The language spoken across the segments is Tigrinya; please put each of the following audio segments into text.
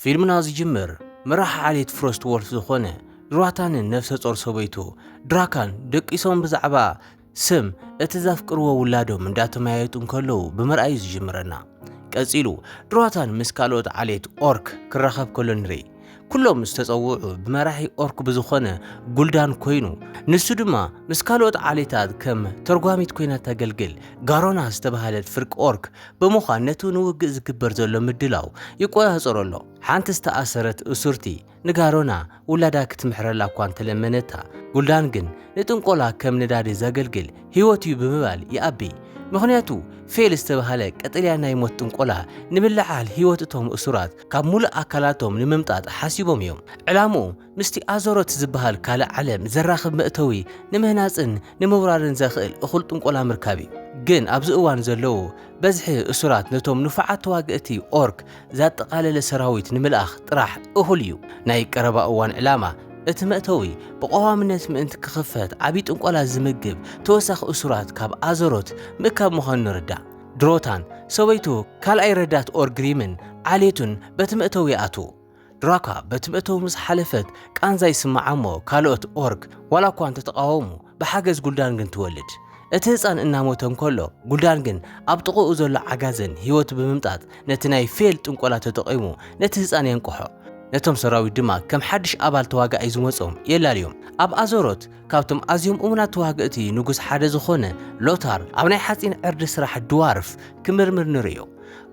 ፊልምና ዝጅምር ምራሕ ዓሌት ፍሮስት ወልፍ ዝኾነ ድራታንን ነፍሰ ጾር ሰበይቱ ድራካን ደቂሶም ብዛዕባ ስም እቲ ዘፍቅርዎ ውላዶም እንዳተማያየጡ እንከለው ብምርኣይ ዝጅምረና ቀፂሉ ድራታን ምስ ካልኦት ዓሌት ኦርክ ክራኸብ ከሎ ንርኢ ኩሎም ዝተጸውዑ ብመራሒ ኦርክ ብዝኾነ ጉልዳን ኮይኑ ንሱ ድማ ምስ ካልኦት ዓሌታት ከም ተርጓሚት ኮይና ተገልግል ጋሮና ዝተባሃለት ፍርቅ ኦርክ ብምዃን ነቱ ንውግእ ዝግበር ዘሎ ምድላው ይቆያጸረሎ ሓንቲ ዝተኣሰረት እሱርቲ ንጋሮና ውላዳ ክትምሕረላ እኳ እንተለመነታ ጉልዳን ግን ንጥንቆላ ከም ንዳዲ ዘገልግል ህይወቱ ብምባል ይኣቢ ምኽንያቱ ፌል ዝተባሃለ ቀጠልያ ናይ ሞት ጥንቆላ ንምልዓል ህይወት እቶም እሱራት ካብ ሙሉእ ኣካላቶም ንምምጣጥ ሓሲቦም እዮም ዕላምኡ ምስቲ ኣዞሮት ዝበሃል ካልእ ዓለም ዘራኽብ መእተዊ ንምህናፅን ንምውራርን ዘኽእል እኹል ጥንቆላ ምርካብ እዩ ግን ኣብዚ እዋን ዘለዉ በዝሒ እሱራት ነቶም ንፉዓት ተዋግእቲ ኦርክ ዘጠቓለለ ሰራዊት ንምልኣኽ ጥራሕ እኹል እዩ ናይ ቀረባ እዋን ዕላማ እቲ መእተዊ ብቐዋምነት ምእንቲ ክኽፈት ዓብዪ ጥንቆላ ዝምግብ ተወሳኺ እሱራት ካብ ኣዘሮት ምእካብ ምዃኑ ንርዳእ ድሮታን ሰበይቱ ካልኣይ ረዳት ኦርግሪምን ዓሌቱን በቲ መእተዊ ይኣትዉ ድራካ በቲ መእተዊ ምስ ሓለፈት ቃንዛ ይስማዓ እሞ ካልኦት ኦርክ ዋላ እኳ እንተተቃወሙ ብሓገዝ ጉልዳን ግን ትወልድ እቲ ህፃን እናሞተ እንከሎ ጉልዳን ግን ኣብ ጥቕኡ ዘሎ ዓጋዘን ህይወቱ ብምምጣጥ ነቲ ናይ ፌል ጥንቆላ ተጠቒሙ ነቲ ህፃን የንቅሖ ነቶም ሰራዊት ድማ ከም ሓድሽ ኣባል ተዋጋኢ ዝመጾም የላልዮም ኣብ ኣዞሮት ካብቶም ኣዝዮም እሙናት ተዋግእቲ ንጉስ ሓደ ዝኾነ ሎታር ኣብ ናይ ሓፂን ዕርዲ ስራሕ ድዋርፍ ክምርምር ንርእዮ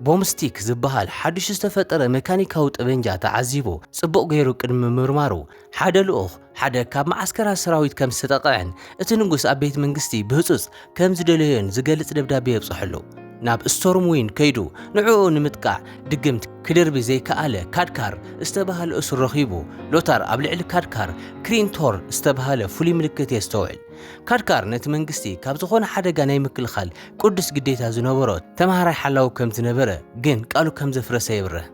ቦምስቲክ ዝበሃል ሓድሽ ዝተፈጠረ ሜካኒካዊ ጠበንጃ ተዓዚቦ ጽቡቕ ገይሩ ቅድሚ ምርማሩ ሓደ ልኡኽ ሓደ ካብ ማዓስከራት ሰራዊት ከም ዝተጠቕዐን እቲ ንጉስ ኣብ ቤት መንግስቲ ብህፁፅ ከም ዝደለዮን ዝገልጽ ደብዳቤ የብፅሐሉ ናብ ስቶርምዊን ከይዱ ንዕኡ ንምጥቃዕ ድግምት ክድርቢ ዘይከኣለ ካድካር ዝተባሃለ እሱር ረኺቡ ሎታር ኣብ ልዕሊ ካድካር ክሪንቶር ዝተባሃለ ፍሉይ ምልክት የስተውዕል ካድካር ነቲ መንግስቲ ካብ ዝኾነ ሓደጋ ናይ ምክልኻል ቅዱስ ግዴታ ዝነበሮ ተማሃራይ ሓላዊ ከም ዝነበረ ግን ቃሉ ከም ዘፍረሰ የብርህ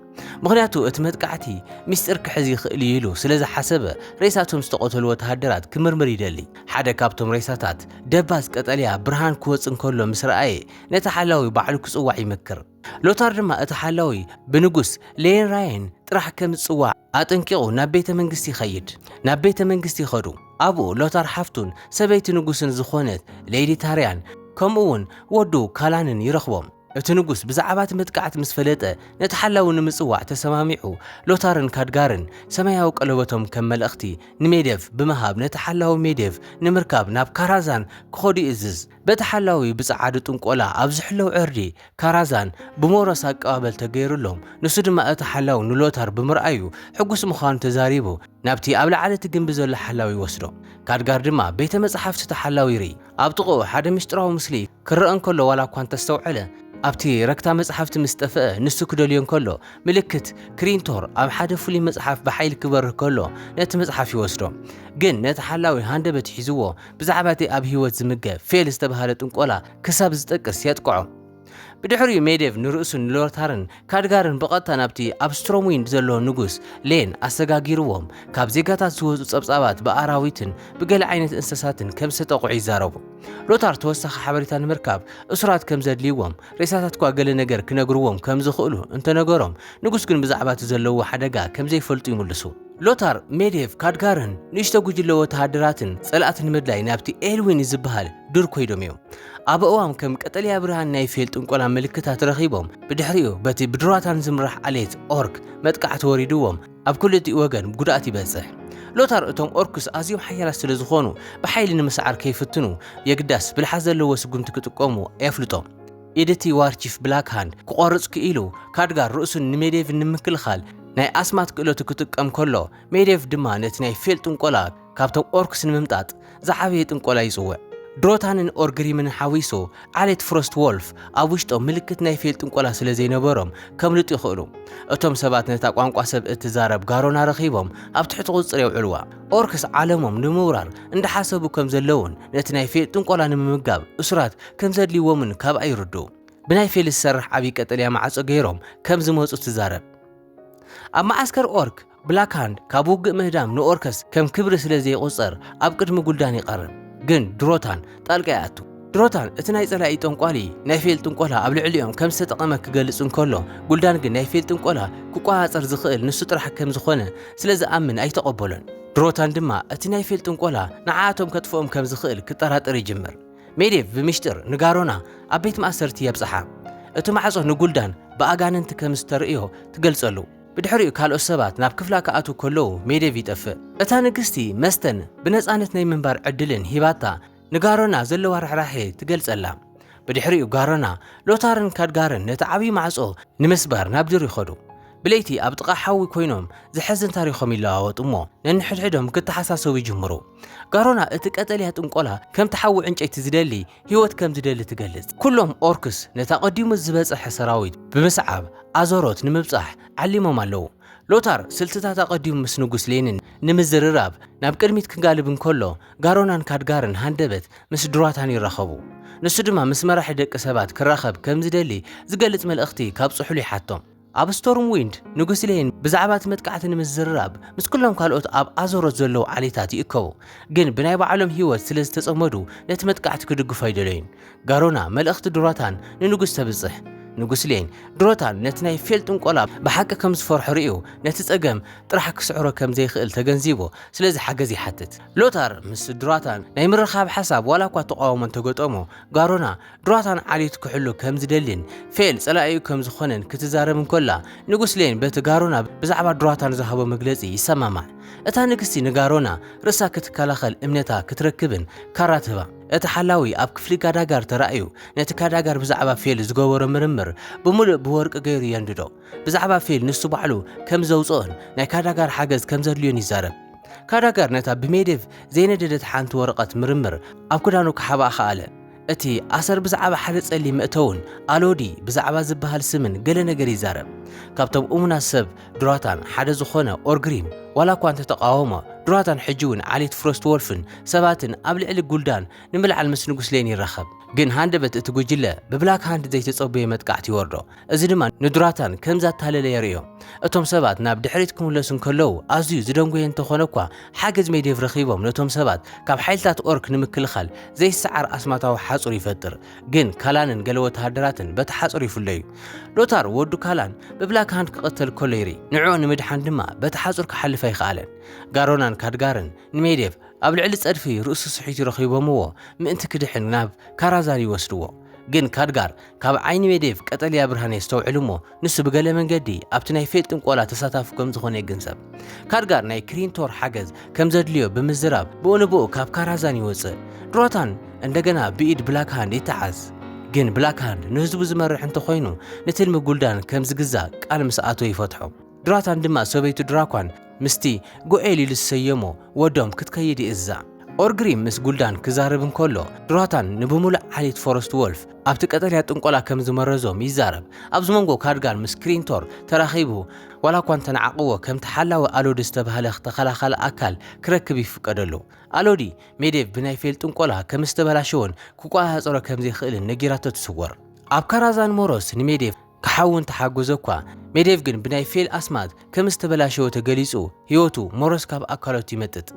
ምኽንያቱ እቲ መጥቃዕቲ ሚስጥር ክሕዝ ይኽእል ኢሉ ስለ ዝሓሰበ ሬሳቶም ዝተቆተሉ ወተሃደራት ክምርምር ይደሊ ሓደ ካብቶም ሬሳታት ደባዝ ቀጠልያ ብርሃን ክወፅእ እንከሎ ምስ ረኣየ ነቲ ሓላዊ ባዕሉ ክጽዋዕ ይመክር ሎታር ድማ እቲ ሓላዊ ብንጉስ ሌንራይን ጥራሕ ከም ዝጽዋዕ ኣጠንቂቑ ናብ ቤተ መንግስቲ ይኸይድ ናብ ቤተ መንግስቲ ይኸዱ ኣብኡ ሎታር ሓፍቱን ሰበይቲ ንጉስን ዝኾነት ሌዲ ታርያን ከምኡውን ወዱ ካላንን ይረኽቦም እቲ ንጉስ ብዛዕባ እቲ መጥቃዕቲ ምስ ፈለጠ ነቲ ሓላዊ ንምጽዋዕ ተሰማሚዑ ሎታርን ካድጋርን ሰማያዊ ቀለበቶም ከም መልእኽቲ ንሜዴቭ ብምሃብ ነቲ ሓላዊ ሜዴቭ ንምርካብ ናብ ካራዛን ክኸዱ ይእዝዝ በቲ ሓላዊ ብፀዓዱ ጥንቆላ ኣብ ዝሕለው ዕርዲ ካራዛን ብሞረስ ኣቀባበል ተገይሩሎም ንሱ ድማ እቲ ሓላዊ ንሎታር ብምርኣዩ ሕጉስ ምዃኑ ተዛሪቡ ናብቲ ኣብ ላዕለቲ ግንቢ ዘሎ ሓላዊ ይወስዶ ካድጋር ድማ ቤተ መጽሓፍቲ ተሓላዊ ይርኢ ኣብ ጥቕኡ ሓደ ምስጢራዊ ምስሊ ክርአ እንከሎ ዋላ እኳ እንተስተውዕለ ኣብቲ ረክታ መጽሓፍቲ ምስ ጠፍአ ንሱ ክደልዮ እንከሎ ምልክት ክሪንቶር ኣብ ሓደ ፍሉይ መጽሓፍ ብሓይሊ ክበርህ ከሎ ነቲ መጽሓፍ ይወስዶ ግን ነቲ ሓላዊ ሃንደበት ሒዝዎ ብዛዕባ እቲ ኣብ ህይወት ዝምገብ ፌል ዝተባሃለ ጥንቆላ ክሳብ ዝጠቅስ የጥቅዖ ብድሕሪኡ ሜዴቭ ንርእሱን ሎታርን ካድጋርን በቐጥታ ናብቲ ኣብ ስትሮምዊን ዘሎ ንጉስ ሌን ኣሰጋጊርዎም ካብ ዜጋታት ዝወፁ ጸብጻባት ብኣራዊትን ብገለ ዓይነት እንስሳትን ከም ዝተጠቕዑ ይዛረቡ ሎታር ተወሳኺ ሓበሬታ ንምርካብ እሱራት ከም ዘድልይዎም ሬሳታት ኳ ገለ ነገር ክነግርዎም ከም ዝኽእሉ እንተነገሮም ንጉስ ግን ብዛዕባ እቲ ዘለዎ ሓደጋ ከም ዘይፈልጡ ይምልሱ ሎታር ሜዴቭ ካድጋርን ንእሽቶ ጉጅለ ወተሃደራትን ጸላእትን ምድላይ ናብቲ ኤልዊን ዝበሃል ዱር ኮይዶም እዮም ኣብ እዋም ከም ቀጠልያ ብርሃን ናይ ፌል ጥንቆላ ምልክታት ረኺቦም ብድሕሪኡ በቲ ብድራታን ዝምራሕ ዓሌት ኦርክ መጥቃዕቲ ወሪድዎም ኣብ ክልቲኡ ወገን ጉድኣት ይበጽሕ ሎታር እቶም ኦርክስ ኣዝዮም ሓያላት ስለ ዝኾኑ ብሓይሊ ንምስዓር ከይፍትኑ የግዳስ ብልሓት ዘለዎ ስጉምቲ ክጥቀሙ የፍልጦም ኢድቲ ዋርቺፍ ብላክሃንድ ክቆርጽ ክኢሉ ካድጋር ርእሱን ንሜዴቭ ንምክልኻል ናይ ኣስማት ክእለቱ ክጥቀም ከሎ ሜዴቭ ድማ ነቲ ናይ ፌል ጥንቆላ ካብቶም ኦርክስ ንምምጣጥ ዝዓበየ ጥንቆላ ይጽውዕ ድሮታንን ኦርግሪምን ሓዊሱ ዓሌት ፍሮስት ወልፍ ኣብ ውሽጦም ምልክት ናይ ፌል ጥንቆላ ስለ ዘይነበሮም ከምልጡ ይኽእሉ እቶም ሰባት ነታ ቋንቋ ሰብ እትዛረብ ጋሮና ረኺቦም ኣብ ትሕቲ ቁፅር የውዕልዋ ኦርክስ ዓለሞም ንምውራር እንዳሓሰቡ ከም ዘለውን ነቲ ናይ ፌል ጥንቆላ ንምምጋብ እሱራት ከም ዘድልይዎምን ካብኣ ይርድኡ ብናይ ፌል ዝሰርሕ ዓብዪ ቀጠልያ ማዕጾ ገይሮም ከም ዝመፁ ትዛረብ ኣብ ማዓስከር ኦርክ ብላክሃንድ ካብ ውግእ ምህዳም ንኦርከስ ከም ክብሪ ስለ ዘይቁፀር ኣብ ቅድሚ ጉልዳን ይቐርብ ግን ድሮታን ጣልቃ ይኣቱ ድሮታን እቲ ናይ ጸላኢ ጥንቆሊ ናይ ፌል ጥንቆላ ኣብ ልዕሊኦም ከም ዝተጠቐመ ክገልጽ እንከሎ ጉልዳን ግን ናይ ፌል ጥንቆላ ክቋጻር ዝኽእል ንሱ ጥራሕ ከም ዝኾነ ስለ ዝኣምን ኣይተቐበሎን። ድሮታን ድማ እቲ ናይ ፌል ጥንቆላ ንዓኣቶም ከጥፍኦም ከም ዝኽእል ክጠራጠር ይጅምር። ሜዴቭ ብምሽጥር ንጋሮና ኣብ ቤት ማእሰርቲ የብጽሓ። እቲ ማዕጾ ንጉልዳን ብኣጋንንቲ ከም ዝተርእዮ ትገልጸሉ። ብድሕሪኡ ካልኦት ሰባት ናብ ክፍላ ክኣትዉ ከለዉ ሜዴቭ ይጠፍእ። እታ ንግስቲ መስተን ብነፃነት ናይ ምንባር ዕድልን ሂባታ ንጋሮና ዘለዋ ርሕራሄ ትገልጸላ። ብድሕሪኡ ጋሮና ሎታርን ካድጋርን ነቲ ዓብዪ ማዕጾ ንምስባር ናብ ድር ይኸዱ። ብለይቲ ኣብ ጥቓ ሓዊ ኮይኖም ዝሕዝን ታሪኾም ይለዋወጡ እሞ ነንሕድሕዶም ክተሓሳሰቡ ይጅምሩ። ጋሮና እቲ ቀጠልያ ጥንቆላ ከም ተሓዊ ዕንጨይቲ ዝደሊ ህይወት ከም ዝደሊ ትገልጽ። ኩሎም ኦርክስ ነታ ቀዲሙ ዝበጽሐ ሰራዊት ብምስዓብ ኣዞሮት ንምብጻሕ ዓሊሞም ኣለዉ። ሎታር ስልትታት ኣቐዲሙ ምስ ንጉስ ሌንን ንምዝርራብ ናብ ቅድሚት ክጋልብ እንከሎ ጋሮናን ካድጋርን ሃንደበት ምስ ድሮታን ይራኸቡ። ንሱ ድማ ምስ መራሒ ደቂ ሰባት ክራኸብ ከም ዝደሊ ዝገልጽ መልእኽቲ ካብ ጽሑሉ ይሓቶም። ኣብ ስቶርም ዊንድ ንጉስ ሌን ብዛዕባ እቲ መጥቃዕቲ ንምዝርራብ ምስ ኩሎም ካልኦት ኣብ ኣዞሮት ዘለዉ ዓሌታት ይእከቡ። ግን ብናይ ባዕሎም ህይወት ስለ ዝተጸመዱ ነቲ መጥቃዕቲ ክድግፉ ኣይደለዩን። ጋሮና መልእኽቲ ድሮታን ንንጉስ ተብጽሕ። ንጉስ ሌን ድሮታን ነቲ ናይ ፌል ጥንቆላ ብሓቂ ከም ዝፈርሑ ርእዩ ነቲ ጸገም ጥራሕ ክስዕሮ ከም ዘይኽእል ተገንዚቦ ስለዚ ሓገዝ ይሓትት። ሎታር ምስ ድሮታን ናይ ምርኻብ ሓሳብ ዋላ እኳ ተቃውሞ እንተገጠሞ ጋሮና ድሮታን ዓሌቱ ክሕሉ ከም ዝደልን ፌል ጸላኢኡ ከም ዝኾነን ክትዛረብ እንከላ ንጉስ ሌን በቲ ጋሮና ብዛዕባ ድሮታን ዝሃቦ መግለጺ ይሰማማዕ። እታ ንግስቲ ንጋሮና ርእሳ ክትከላኸል እምነታ ክትረክብን ካራ ትህባ። እቲ ሓላዊ ኣብ ክፍሊ ካዳጋር ተራእዩ ነቲ ካዳጋር ብዛዕባ ፌል ዝገበሮ ምርምር ብምሉእ ብወርቂ ገይሩ የንድዶ። ብዛዕባ ፌል ንሱ ባዕሉ ከም ዘውፅኦን ናይ ካዳጋር ሓገዝ ከም ዘድልዮን ይዛረብ። ካዳጋር ነታ ብሜዴቭ ዘይነደደት ሓንቲ ወረቐት ምርምር ኣብ ክዳኑ ክሓብኣ ኸኣለ። እቲ ኣሰር ብዛዕባ ሓደ ጸሊም መእተውን ኣሎዲ ብዛዕባ ዝበሃል ስምን ገለ ነገር ይዛረብ። ካብቶም እሙናት ሰብ ድሮታን ሓደ ዝኾነ ኦርግሪም ዋላ እኳ እንተተቃወሞ ድሮታን ሕጂ እውን ዓሌት ፍሮስት ወልፍን ሰባትን ኣብ ልዕሊ ጉልዳን ንምልዓል ምስ ንጉስ ሌን ይራኸብ። ግን ሃንደበት እቲ ጉጅለ ብብላክ ሃንድ ዘይተጸበየ መጥቃዕቲ ይወርዶ። እዚ ድማ ንድሮታን ከም ዘታለለ የርእዮ። እቶም ሰባት ናብ ድሕሪት ክምለሱ እንከለዉ ኣዝዩ ዝደንጎየ እንተኾነ እኳ ሓገዝ ሜዴቭ ረኺቦም ነቶም ሰባት ካብ ሓይልታት ኦርክ ንምክልኻል ዘይሰዓር ኣስማታዊ ሓጹር ይፈጥር። ግን ካላንን ገለ ወተሃደራትን በቲ ሓጹር ይፍለዩ። ሎታር ወዱ ካላን ብብላክ ሃንድ ክቐተል ከሎ ይርኢ። ንዕኡ ንምድሓን ድማ በቲ ሓጹር ክሓልፍ ኣይከኣለን። ጋሮናን ካድጋርን ንሜዴቭ ኣብ ልዕሊ ጸድፊ ርእሱ ስሒቱ ረኺቦምዎ ምእንቲ ክድሕን ናብ ካራዛን ይወስድዎ። ግን ካድጋር ካብ ዓይኒ ሜዴቭ ቀጠልያ ብርሃን የስተውዕሉ እሞ ንሱ ብገለ መንገዲ ኣብቲ ናይ ፌል ጥንቆላ ተሳታፊ ከም ዝኾነ ይግንዘብ። ካድጋር ናይ ክሪንቶር ሓገዝ ከም ዘድልዮ ብምዝራብ ብኡንብኡ ካብ ካራዛን ይወፅእ። ድሮታን እንደገና ብኢድ ብላክ ሃንድ ይተዓዝ። ግን ብላክ ሃንድ ንህዝቡ ዝመርሕ እንተኾይኑ ንትልሚ ጉልዳን ከም ዝግዛእ ቃል ምስ ኣተወ ይፈትሖ። ድሮታን ድማ ሰበይቱ ድራኳን ምስቲ ጎኤል ኢሉ ዝሰየሞ ወዶም ክትከይድ ይእዛእ። ኦርግሪም ምስ ጉልዳን ክዛረብ እንከሎ ድሮታን ንብሙሉእ ዓሌት ፎረስት ወልፍ ኣብቲ ቀጠልያ ጥንቆላ ከም ዝመረዞም ይዛረብ። ኣብዚ መንጎ ካድጋር ምስ ክሪንቶር ተራኺቡ ዋላ እኳ እንተነዓቕዎ ከም ተሓላዊ ኣሎዲ ዝተባህለ ተኸላኻሊ ኣካል ክረክብ ይፍቀደሉ። ኣሎዲ ሜዴቭ ብናይ ፌል ጥንቆላ ከም ዝተበላሸወን ክቋፃፀሮ ከም ዘይኽእልን ነጊራቶ ትስወር። ኣብ ካራዛን ሞሮስ ንሜዴቭ ክሓውን ተሓጎዘ እኳ ሜዴቭ ግን ብናይ ፌል ኣስማት ከም ዝተበላሸወ ተገሊጹ ህይወቱ ሞሮስ ካብ ኣካሎት ይመጥጥ።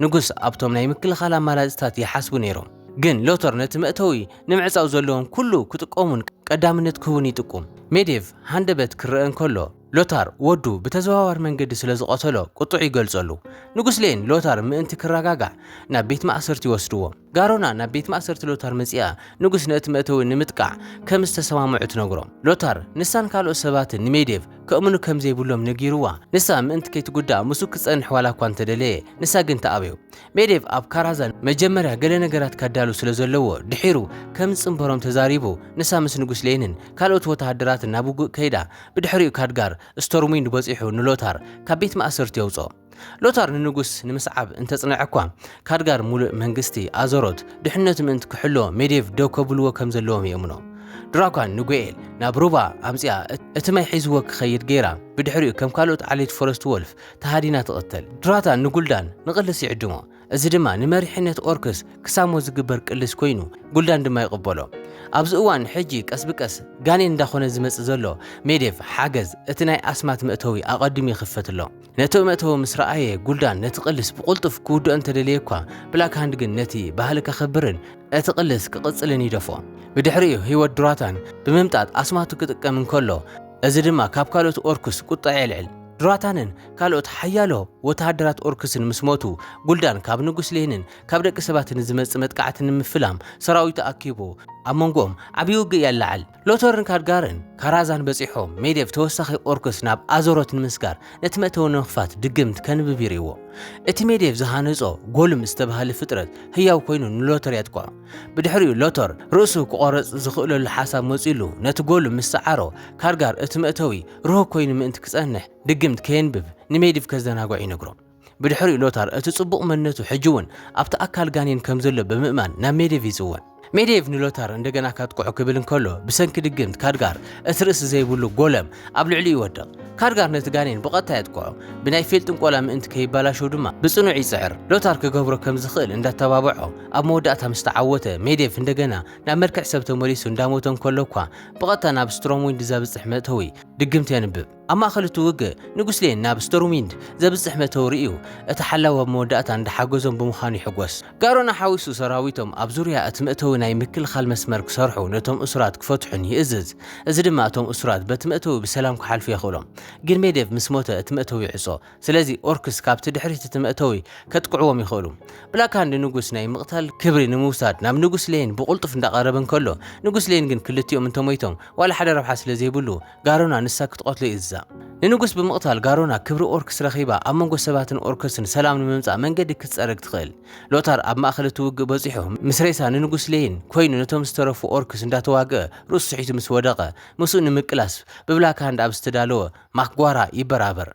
ንጉስ ኣብቶም ናይ ምክልኻል ኣማራፅታት ይሓስቡ ነይሮም። ግን ሎተር ነቲ መእተዊ ንምዕጻው ዘለዎም ኩሉ ክጥቀሙን ቀዳምነት ክህቡን ይጥቁም። ሜዴቭ ሃንደበት ክርአ እንከሎ ሎታር ወዱ ብተዘዋዋሪ መንገዲ ስለ ዝቐተሎ ቁጡዕ ይገልጸሉ። ንጉስ ሌን ሎታር ምእንቲ ክረጋጋዕ ናብ ቤት ማእሰርቲ ይወስድዎ። ጋሮና ናብ ቤት ማእሰርቲ ሎታር መጺኣ ንጉስ ነቲ መእተዊ ንምጥቃዕ ከም ዝተሰማምዑ ትነግሮም። ሎታር ንሳን ካልኦት ሰባትን ንሜዴቭ ከእምኑ ከም ዘይብሎም ነጊርዋ። ንሳ ምእንቲ ከይትጉዳእ ምሱ ክጸንሕ ዋላ እኳ እንተደለየ ንሳ ግን ተኣበዩ። ሜዴቭ ኣብ ካራዛን መጀመርያ ገለ ነገራት ካዳሉ ስለ ዘለዎ ድሒሩ ከም ጽንበሮም ተዛሪቡ ንሳ ምስ ንጉስ ሌንን ካልኦት ወተሃደራትን ናብ ውጉእ ከይዳ ብድሕሪኡ ካድጋር ስቶርም ዊንድ በፂሑ ንሎታር ካብ ቤት ማእሰርቲ የውፅኦ። ሎታር ንንጉስ ንምስዓብ እንተጽንዐ እኳ ካድጋር ሙሉእ መንግስቲ ኣዞሮት ድሕነቱ ምእንቲ ክሕሎ ሜዴቭ ደው ከብልዎ ከም ዘለዎም የእምኖ። ድራኳን ንጎኤል ናብ ሩባ ኣምፂኣ እቲ ማይ ሒዝዎ ክኸይድ ገይራ ብድሕሪኡ ከም ካልኦት ዓሌት ፎረስት ወልፍ ተሃዲና ትቕተል። ድራታን ንጉልዳን ንቕልስ ይዕድሞ። እዚ ድማ ንመሪሕነት ኦርክስ ክሳሞ ዝግበር ቅልስ ኮይኑ ጉልዳን ድማ ይቕበሎ። ኣብዚ እዋን ሕጂ ቀስ ብቀስ ጋኔን እንዳኾነ ዝመጽእ ዘሎ ሜዴቭ ሓገዝ እቲ ናይ ኣስማት መእተዊ ኣቐዲሙ ይኽፈትሎ። ነቲ መእተዊ ምስ ረኣየ ጉልዳን ነቲ ቅልስ ብቁልጡፍ ክውድኦ እንተደለየ እኳ ብላክ ሃንድ ግን ነቲ ባህሊ ከኸብርን اتقلس كقصلن يدفو بدحريو هيوت دراتان بممطات اسماتو كጥቀም እንከሎ እዚ ድማ ካብ ካልኦት ኦርክስ ቁጣ ይልዕል ድራታንን ካልኦት ሓያሎ ወታደራት ኦርክስን ምስሞቱ ጉልዳን ካብ ንጉስ ሌንን ካብ ደቂ ሰባትን ዝመጽእ መጥቃዕትን ምፍላም ሰራዊት አኪቦ አመንጎም ዓብይ ውግእ ያለዓል ሎቶርን ካድጋርን ካራዛን በጺሖም ሜዴቭ ተወሳኺ ኦርክስ ናብ አዞሮትን ምስጋር ነቲ መእተውን ንኽፋት ድግምት ከንብብ ይርዎ እቲ ሜዴቭ ዝሃነጾ ጎልም ዝተባሃለ ፍጥረት ህያው ኮይኑ ንሎተር ያጥቋ ብድሕሪኡ ሎተር ርእሱ ክቆረጽ ዝኽእለሉ ሓሳብ መጺሉ ነቲ ጎልም ምስዓሮ ካድጋር እቲ መእተዊ ሩህ ኮይኑ ምእንቲ ክጸንሕ ድግምት ከየንብብ ንሜዴቭ ከዘናግዕ ይነግሮ ብድሕሪኡ ሎተር እቲ ጽቡቕ መንነቱ ሕጂውን ኣብቲ ኣካል ጋኔን ከም ዘሎ ብምእማን ናብ ሜዴቭ ይጽወን ሜዴቭ ንሎተር እንደገና ካጥቆዑ ክብል እንከሎ ብሰንኪ ድግምት ካድጋር እቲ ርእሲ ዘይብሉ ጎለም ኣብ ልዕሊ ይወድቕ ካድጋር ነቲ ጋኔን ብቐጥታ ያጥቆዑ ብናይ ፌልጥን ቆላ ምእንቲ ከይባላሸው ድማ ብጽኑዕ ይጽዕር ሎተር ክገብሮ ከም ዝኽእል እንዳተባብዖ ኣብ መወዳእታ ምስ ተዓወተ ሜዴቭ እንደገና ናብ መልክዕ ሰብ ተመሊሱ እንዳሞተ እንከሎ እኳ ብቐጥታ ናብ ስትሮምዊንድ ዘብጽሕ መእተዊ ድግምት የንብብ ኣብ ማእኸል እቲ ውግእ ንጉስ ሌን ናብ ስትሮምዊንድ ዘብጽሕ መእተዊ ርኢዩ እቲ ሓላዊ ኣብ መወዳእታ እንዳሓገዞም ብምዃኑ ይሕጐስ ጋሮና ሓዊሱ ሰራዊቶም ኣብ ዙርያ እቲ መእተዊ ናይ ምክልኻል መስመር ክሰርሑ ነቶም እስራት ክፈትሑን ይእዝዝ እዚ ድማ እቶም እስራት በቲ መእተዊ ብሰላም ክሓልፉ የኽእሎም ግን ሜዴቭ ምስ ሞተ እቲ መእተዊ ይዕጾ ስለዚ ኦርክስ ካብቲ ድሕሪት እቲ መእተዊ ከጥቅዕዎም ይኽእሉ ብላካንድ ንጉስ ናይ ምቕታል ክብሪ ንምውሳድ ናብ ንጉስ ሌን ብቁልጡፍ እንዳቐረበ እንከሎ ንጉስ ሌን ግን ክልቲኦም እንተሞይቶም ዋላ ሓደ ረብሓ ስለዘይብሉ ጋሮና ንሳ ክትቆትሎ ይእዝዛ ንንጉስ ብምቕታል ጋሮና ክብሪ ኦርክስ ረኺባ ኣብ መንጎ ሰባትን ኦርክስን ሰላም ንምምጻእ መንገዲ ክትጸረግ ትኽእል ሎተር ኣብ ማእኸል እቲ ውግእ በጺሑ ምስ ሬሳ ንንጉስ ሌን ኮይኑ ነቶም ዝተረፉ ኦርክስ እንዳተዋግአ ርእሱ ስሒቱ ምስ ወደቐ ምስኡ ንምቅላስ ብብላካንድ ኣብ ዝተዳለወ ማክጓራ ይበራበር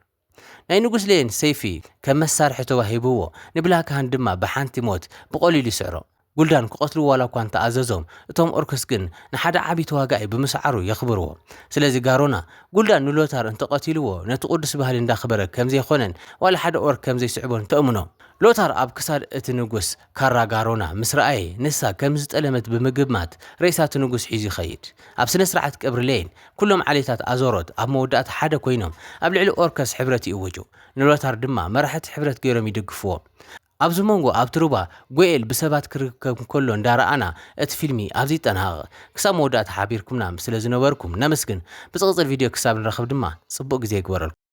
ናይ ንጉስ ሌን ሰይፊ ከም መሳርሒ ተዋሂብዎ ንብላካንድ ድማ ብሓንቲ ሞት ብቐሊሉ ይስዕሮ ጉልዳን ክቆትሉ ዋላ እኳ እንተኣዘዞም እቶም ኦርክስ ግን ንሓደ ዓብይ ተዋጋኢ ብምስዓሩ የኽብርዎ ስለዚ ጋሮና ጉልዳን ንሎተር እንተቐቲልዎ ነቲ ቅዱስ ባህሊ እንዳኽበረ ከም ዘይኾነን ዋላ ሓደ ኦርክ ከም ዘይስዕቦን ተእምኖ ሎተር ኣብ ክሳድ እቲ ንጉስ ካራ ጋሮና ምስ ረኣየ ንሳ ከም ዝጠለመት ብምግማት ሬሳት ንጉስ ሒዙ ይኸይድ ኣብ ስነ ስርዓት ቀብሪ ሌን ኩሎም ዓሌታት ኣዞሮት ኣብ መወዳእታ ሓደ ኮይኖም ኣብ ልዕሊ ኦርከስ ሕብረት ይእወጁ ንሎተር ድማ መራሕቲ ሕብረት ገይሮም ይድግፍዎ ኣብዚ መንጎ ኣብ ትሩባ ጎኤል ብሰባት ክርከብ ከሎ እንዳረኣና እቲ ፊልሚ ኣብዚ ይጠናቐቕ ክሳብ መወዳእታ ሓቢርኩምና ስለ ዝነበርኩም ነመስግን ብዝቕፅል ቪድዮ ክሳብ ንረኽብ ድማ ጽቡቕ ግዜ ይግበረልኩም